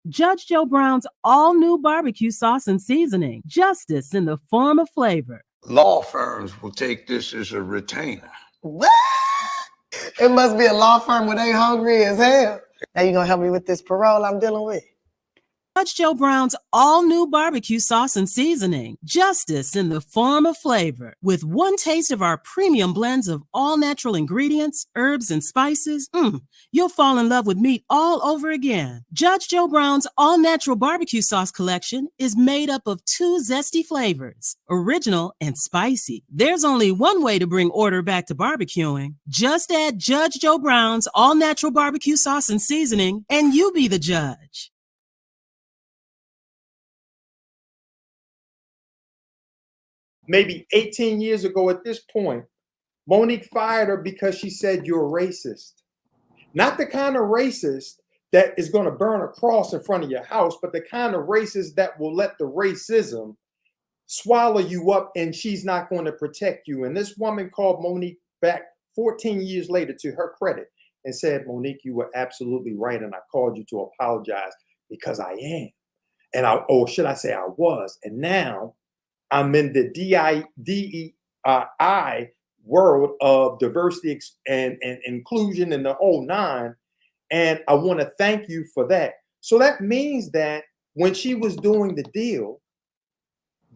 Judge Joe Brown's all-new barbecue sauce and seasoning. Justice in the form of flavor. Law firms will take this as a retainer. What? It must be a law firm where they hungry as hell. Now you gonna help me with this parole I'm dealing with? Judge Joe Brown's all-new barbecue sauce and seasoning. Justice in the form of flavor. With one taste of our premium blends of all-natural ingredients, herbs, and spices, you'll fall in love with meat all over again. Judge Joe Brown's all-natural barbecue sauce collection is made up of 2 zesty flavors, original and spicy. There's only one way to bring order back to barbecuing. Just add Judge Joe Brown's all-natural barbecue sauce and seasoning, and you be the judge. Maybe 18 years ago at this point, Monique fired her because she said you're racist. Not the kind of racist that is going to burn a cross in front of your house, but the kind of racist that will let the racism swallow you up and she's not going to protect you. And this woman called Monique back 14 years later, to her credit, and said, Monique, you were absolutely right. And I called you to apologize because I am. And or should I say I was. And now I'm in the DEI world of diversity and inclusion and the whole nine. And I want to thank you for that. So that means that when she was doing the deal,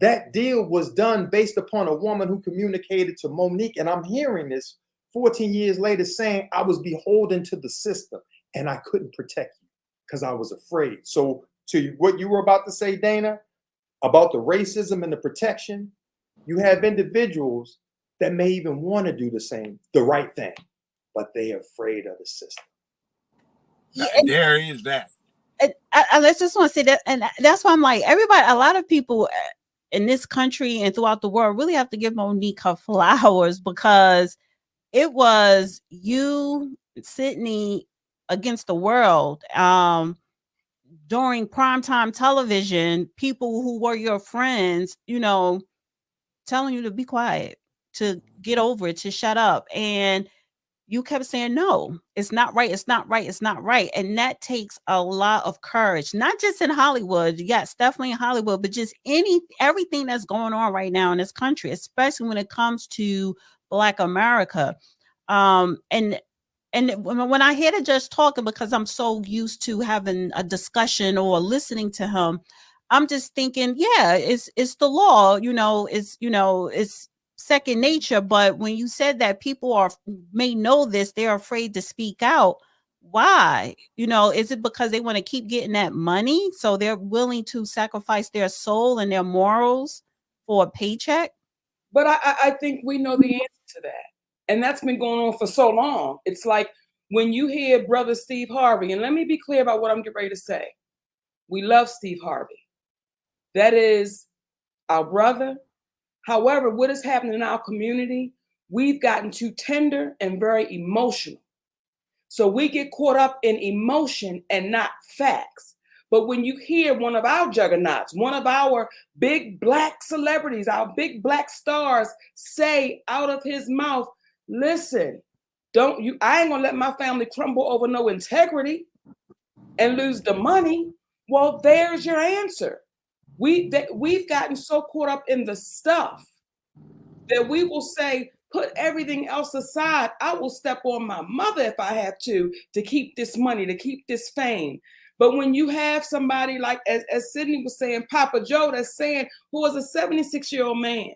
that deal was done based upon a woman who communicated to Monique. And I'm hearing this 14 years later saying I was beholden to the system and I couldn't protect you because I was afraid. So to what you were about to say, Dana, about the racism and the protection, you have individuals that may even want to do the right thing, but they are afraid of the system. There is that. I just want to say that, and that's why I'm like, everybody, a lot of people in this country and throughout the world really have to give Monique her flowers, because it was you, Sydney, against the world. During primetime television, people who were your friends, telling you to be quiet, to get over it, to shut up. And you kept saying, no, it's not right. It's not right. It's not right. And that takes a lot of courage, not just in Hollywood. Yes, definitely in Hollywood, but just everything that's going on right now in this country, especially when it comes to Black America. And when I hear the judge talking, because I'm so used to having a discussion or listening to him, I'm just thinking, yeah, it's the law, it's second nature. But when you said that people may know this, they're afraid to speak out. Why? Is it because they want to keep getting that money? So they're willing to sacrifice their soul and their morals for a paycheck? But I think we know the answer to that. And that's been going on for so long. It's like when you hear brother Steve Harvey, and let me be clear about what I'm getting ready to say. We love Steve Harvey. That is our brother. However, what is happening in our community, we've gotten too tender and very emotional. So we get caught up in emotion and not facts. But when you hear one of our juggernauts, one of our big Black celebrities, our big Black stars say out of his mouth, listen, I ain't gonna let my family crumble over no integrity and lose the money. Well, there's your answer. We've gotten so caught up in the stuff that we will say, put everything else aside. I will step on my mother if I have to keep this money, to keep this fame. But when you have somebody like, as Sydney was saying, Papa Joe, that's saying, who was a 76-year-old man,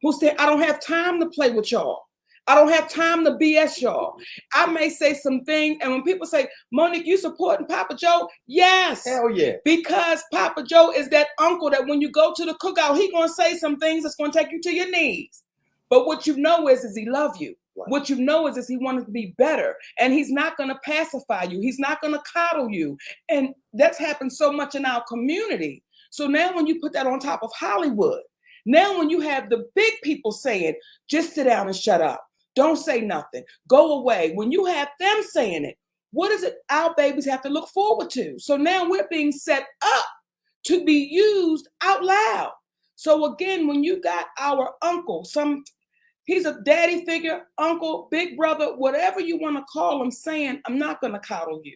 who said, I don't have time to play with y'all. I don't have time to BS y'all. I may say some things, and when people say, Monique, you supporting Papa Joe? Yes. Hell yeah. Because Papa Joe is that uncle that when you go to the cookout, he gonna say some things that's gonna take you to your knees. But what you know is he love you. Right. What you know is he wanted to be better, and he's not gonna pacify you. He's not gonna coddle you. And that's happened so much in our community. So now when you put that on top of Hollywood, now when you have the big people saying, just sit down and shut up. Don't say nothing. Go away. When you have them saying it, what is it our babies have to look forward to? So now we're being set up to be used out loud. So again, when you got our uncle, he's a daddy figure, uncle, big brother, whatever you want to call him, saying, I'm not going to coddle you.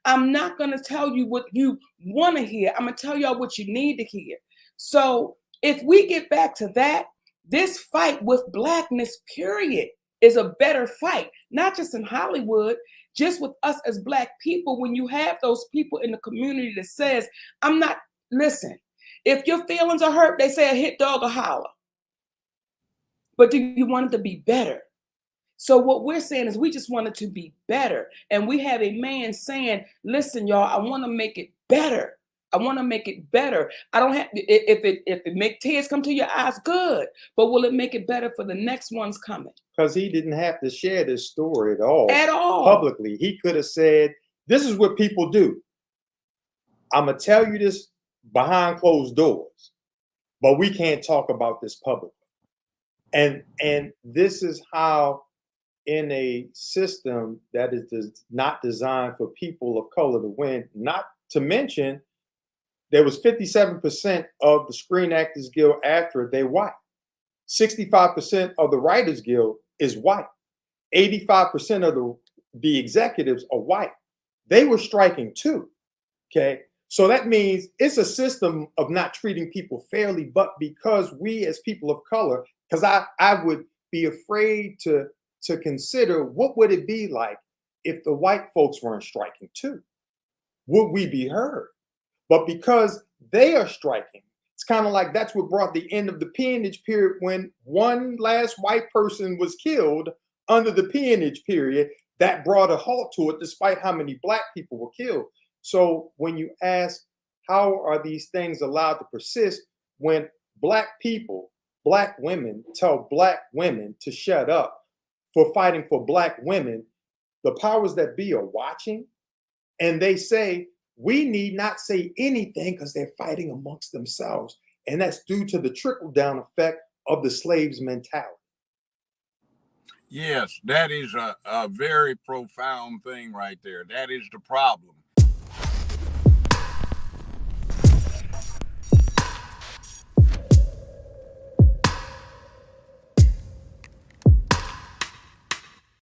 I'm not going to tell you what you want to hear. I'm going to tell y'all what you need to hear. So if we get back to that, this fight with blackness, period, is a better fight, not just in Hollywood, just with us as Black people. When you have those people in the community that says, I'm not, listen, if your feelings are hurt, they say a hit dog will holler. But do you want it to be better? So what we're saying is we just want it to be better. And we have a man saying, listen, y'all, I want to make it better. I want to make it better. I don't have, if it make tears come to your eyes, good. But will it make it better for the next ones coming? Because he didn't have to share this story at all. At all. Publicly. He could have said, this is what people do. I'm going to tell you this behind closed doors, but we can't talk about this publicly. And this is how, in a system that is not designed for people of color to win, not to mention, there was 57% of the Screen Actors Guild after they white. 65% of the Writers Guild is white. 85% of the executives are white. They were striking too, okay? So that means it's a system of not treating people fairly, but because we as people of color, because I would be afraid to consider what would it be like if the white folks weren't striking too? Would we be heard? But because they are striking, it's kind of like that's what brought the end of the peonage period, when one last white person was killed under the peonage period. That brought a halt to it, despite how many Black people were killed. So when you ask, how are these things allowed to persist when Black people, Black women tell Black women to shut up for fighting for Black women, the powers that be are watching, and they say, we need not say anything because they're fighting amongst themselves. And that's due to the trickle-down effect of the slaves' mentality. Yes, that is a very profound thing right there. That is the problem.